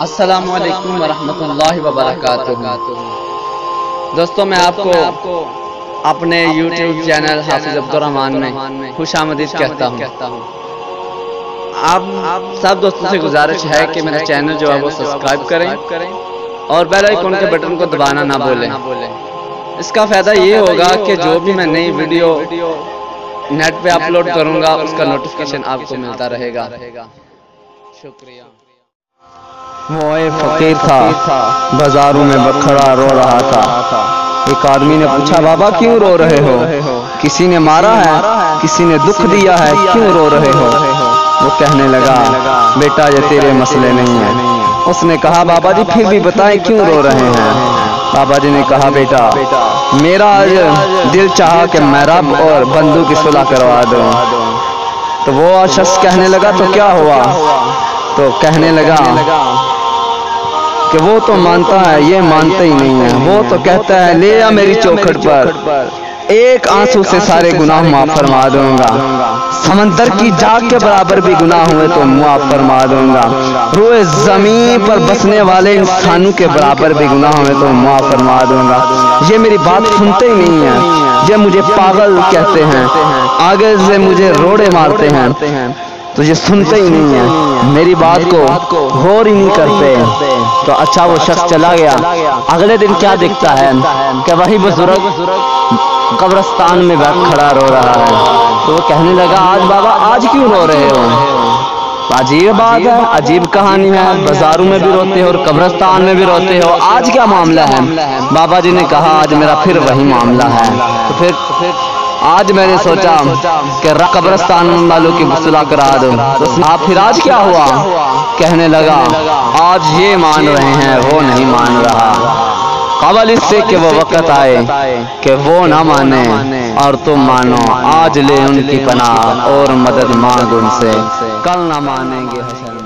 السلام علیکم ورحمۃ اللہ وبرکاتہ۔ دوستوں میں آپ کو اپنے یوٹیوب چینل حافظ عبدالرحمان میں خوش آمدید کہتا ہوں۔ آپ سب دوستوں سے گزارش ہے کہ میرا چینل جو ہے وہ سبسکرائب کریں اور بیل آئیکن کے بٹن کو دبانا نہ بھولیں۔ اس کا فائدہ یہ ہوگا کہ جو بھی میں نئی ویڈیو نیٹ پہ اپلوڈ کروں گا اس کا نوٹیفیکیشن آپ کو ملتا رہے گا۔ شکریہ۔ وہ ایک فقیر تھا، بازاروں میں کھڑا رو رہا تھا۔ ایک آدمی نے پوچھا، بابا کیوں رو رہے ہو؟ کسی نے مارا ہے؟ کسی نے دکھ دیا ہے؟ کیوں رو رہے ہو؟ وہ کہنے لگا، بیٹا یہ تیرے مسئلے نہیں ہیں۔ اس نے کہا، بابا جی پھر بھی بتائیں کیوں رو رہے ہیں؟ بابا جی نے کہا، بیٹا میرا دل چاہا کہ میں رب اور بندوں کی صلح کروا دوں۔ تو وہ شخص کہنے لگا، تو کیا ہوا؟ تو کہنے لگا کہ وہ تو مانتا ہے، یہ مانتا ہی نہیں ہے۔ وہ تو کہتا ہے، لے آ میری چوکھٹ پر، ایک آنسو سے سارے گناہ معاف فرما دوں گا۔ سمندر کی جھاگ کے برابر بھی گناہ ہوئے تو معاف فرما دوں گا۔ روئے زمین پر بسنے والے انسانوں کے برابر بھی گناہ ہوئے تو معاف فرما دوں گا۔ یہ میری بات سنتے ہی نہیں ہیں، یہ مجھے پاگل کہتے ہیں، آگے سے مجھے روڑے مارتے ہیں، تو یہ سنتے ہی نہیں ہیں، میری بات کو غور ہی نہیں کرتے۔ تو اچھا وہ شخص چلا گیا۔ اگلے دن کیا دیکھتا ہے کہ وہی بزرگ قبرستان میں بیٹھ کھڑا رو رہا ہے۔ تو وہ کہنے لگا، آج بابا آج کیوں رو رہے ہو؟ عجیب بات ہے، عجیب کہانی ہے، بازاروں میں بھی روتے ہو اور قبرستان میں بھی روتے ہو، آج کیا معاملہ ہے؟ بابا جی نے کہا، آج میرا پھر وہی معاملہ ہے۔ تو پھر آج میں نے سوچا کہ قبرستان والوں کی صلح کرا دوں۔ تو آپ پھر آج کیا ہوا؟ کہنے لگا، آج یہ مان رہے ہیں، وہ نہیں مان رہا۔ قبل اس سے کہ وہ وقت آئے کہ وہ نہ مانے اور تم مانو، آج لے ان کی پناہ اور مدد مانگ ان سے، کل نہ مانیں گے حشر میں۔